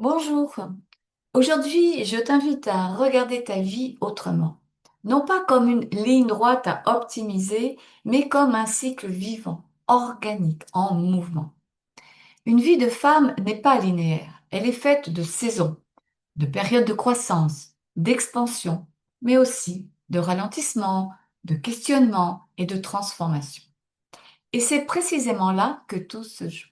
Bonjour. Aujourd'hui, je t'invite à regarder ta vie autrement. Non pas comme une ligne droite à optimiser, mais comme un cycle vivant, organique, en mouvement. Une vie de femme n'est pas linéaire. Elle est faite de saisons, de périodes de croissance, d'expansion, mais aussi de ralentissement, de questionnement et de transformation. Et c'est précisément là que tout se joue.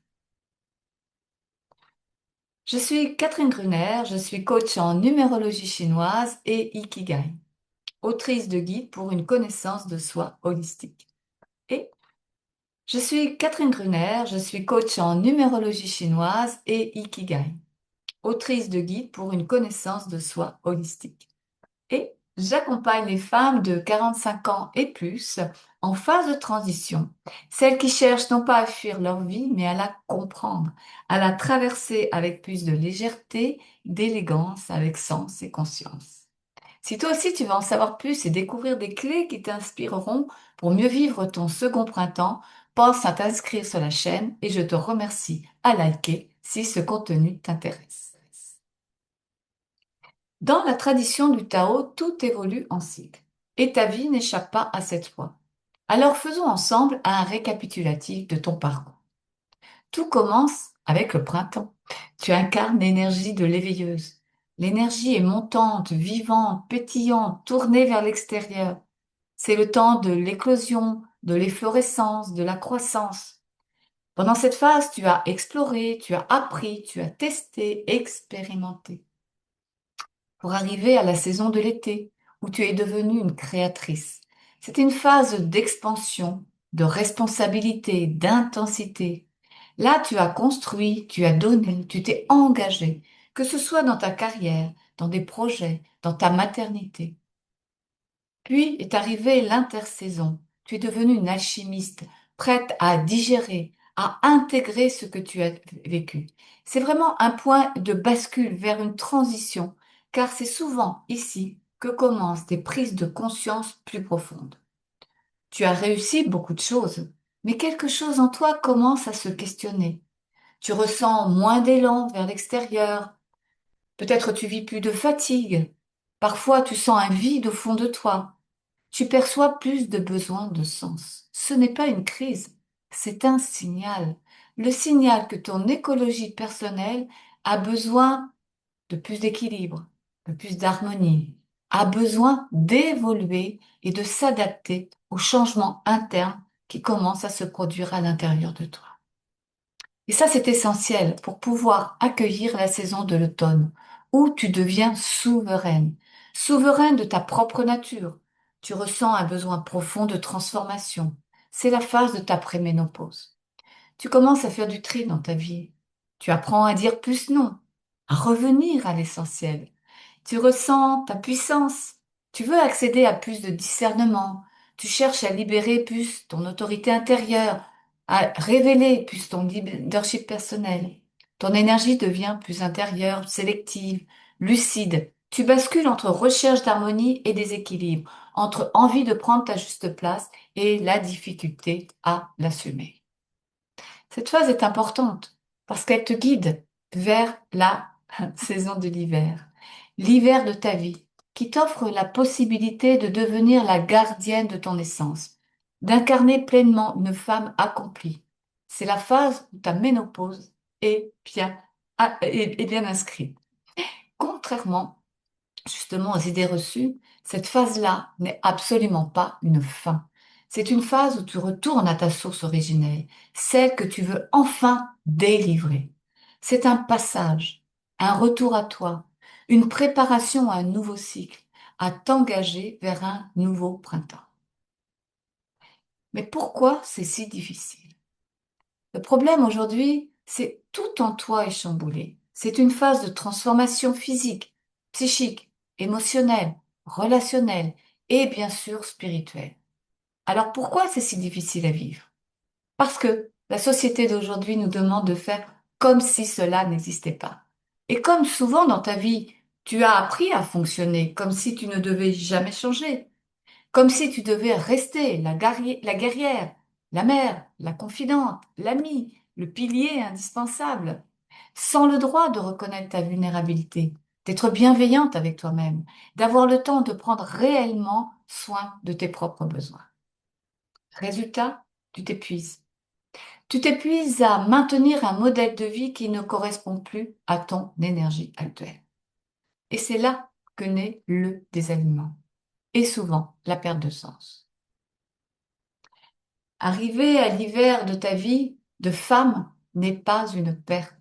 Je suis Catherine Gruner, je suis coach en numérologie chinoise et Ikigai, autrice de guide pour une connaissance de soi holistique. Et je suis Catherine Gruner, je suis coach en numérologie chinoise et Ikigai, autrice de guide pour une connaissance de soi holistique. Et j'accompagne les femmes de 45 ans et plus en phase de transition, celles qui cherchent non pas à fuir leur vie, mais à la comprendre, à la traverser avec plus de légèreté, d'élégance, avec sens et conscience. Si toi aussi tu veux en savoir plus et découvrir des clés qui t'inspireront pour mieux vivre ton second printemps, pense à t'inscrire sur la chaîne et je te remercie à liker si ce contenu t'intéresse. Dans la tradition du Tao, tout évolue en cycle, et ta vie n'échappe pas à cette loi. Alors faisons ensemble un récapitulatif de ton parcours. Tout commence avec le printemps. Tu incarnes l'énergie de l'éveilleuse. L'énergie est montante, vivante, pétillante, tournée vers l'extérieur. C'est le temps de l'éclosion, de l'efflorescence, de la croissance. Pendant cette phase, tu as exploré, tu as appris, tu as testé, expérimenté pour arriver à la saison de l'été, où tu es devenue une créatrice. C'est une phase d'expansion, de responsabilité, d'intensité. Là, tu as construit, tu as donné, tu t'es engagé, que ce soit dans ta carrière, dans des projets, dans ta maternité. Puis est arrivée l'intersaison. Tu es devenue une alchimiste, prête à digérer, à intégrer ce que tu as vécu. C'est vraiment un point de bascule vers une transition, car c'est souvent ici que commencent des prises de conscience plus profondes. Tu as réussi beaucoup de choses, mais quelque chose en toi commence à se questionner. Tu ressens moins d'élan vers l'extérieur. Peut-être tu vis plus de fatigue. Parfois tu sens un vide au fond de toi. Tu perçois plus de besoins de sens. Ce n'est pas une crise, c'est un signal. Le signal que ton écologie personnelle a besoin de plus d'équilibre, de plus d'harmonie, a besoin d'évoluer et de s'adapter aux changements internes qui commencent à se produire à l'intérieur de toi. Et ça, c'est essentiel pour pouvoir accueillir la saison de l'automne, où tu deviens souveraine, souveraine de ta propre nature. Tu ressens un besoin profond de transformation. C'est la phase de ta préménopause. Tu commences à faire du tri dans ta vie. Tu apprends à dire plus non, à revenir à l'essentiel. Tu ressens ta puissance. Tu veux accéder à plus de discernement. Tu cherches à libérer plus ton autorité intérieure, à révéler plus ton leadership personnel. Ton énergie devient plus intérieure, sélective, lucide. Tu bascules entre recherche d'harmonie et déséquilibre, entre envie de prendre ta juste place et la difficulté à l'assumer. Cette phase est importante parce qu'elle te guide vers la saison de l'hiver, l'hiver de ta vie, qui t'offre la possibilité de devenir la gardienne de ton essence, d'incarner pleinement une femme accomplie. C'est la phase où ta ménopause est bien inscrite. Contrairement justement aux idées reçues, cette phase-là n'est absolument pas une fin. C'est une phase où tu retournes à ta source originelle, celle que tu veux enfin délivrer. C'est un passage, un retour à toi, une préparation à un nouveau cycle, à t'engager vers un nouveau printemps. Mais pourquoi c'est si difficile? Le problème aujourd'hui, c'est tout en toi est chamboulé. C'est une phase de transformation physique, psychique, émotionnelle, relationnelle et bien sûr spirituelle. Alors pourquoi c'est si difficile à vivre? Parce que la société d'aujourd'hui nous demande de faire comme si cela n'existait pas. Et comme souvent dans ta vie, tu as appris à fonctionner comme si tu ne devais jamais changer, comme si tu devais rester la guerrière, la mère, la confidente, l'amie, le pilier indispensable. Sans le droit de reconnaître ta vulnérabilité, d'être bienveillante avec toi-même, d'avoir le temps de prendre réellement soin de tes propres besoins. Résultat, tu t'épuises. Tu t'épuises à maintenir un modèle de vie qui ne correspond plus à ton énergie actuelle. Et c'est là que naît le désalignement et souvent la perte de sens. Arriver à l'hiver de ta vie de femme n'est pas une perte.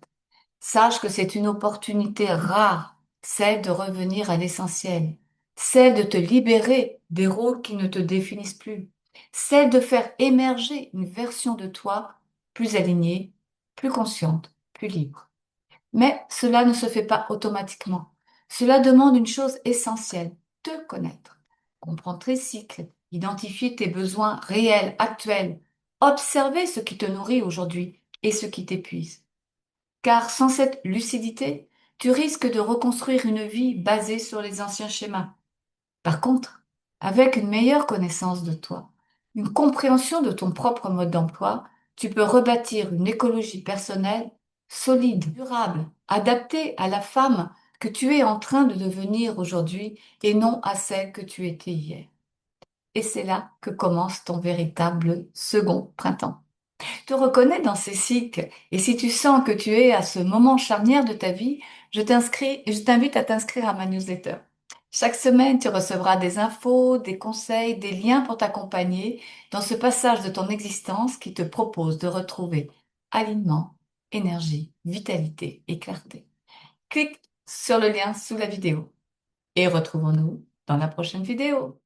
Sache que c'est une opportunité rare, celle de revenir à l'essentiel, celle de te libérer des rôles qui ne te définissent plus, celle de faire émerger une version de toi plus alignée, plus consciente, plus libre. Mais cela ne se fait pas automatiquement. Cela demande une chose essentielle, te connaître, comprendre tes cycles, identifier tes besoins réels, actuels, observer ce qui te nourrit aujourd'hui et ce qui t'épuise. Car sans cette lucidité, tu risques de reconstruire une vie basée sur les anciens schémas. Par contre, avec une meilleure connaissance de toi, une compréhension de ton propre mode d'emploi, tu peux rebâtir une écologie personnelle solide, durable, adaptée à la femme que tu es en train de devenir aujourd'hui et non à celle que tu étais hier. Et c'est là que commence ton véritable second printemps. Te reconnais dans ces cycles et si tu sens que tu es à ce moment charnière de ta vie, je t'invite à t'inscrire à ma newsletter. Chaque semaine, tu recevras des infos, des conseils, des liens pour t'accompagner dans ce passage de ton existence qui te propose de retrouver alignement, énergie, vitalité et clarté. Clique sur le lien sous la vidéo et retrouvons-nous dans la prochaine vidéo.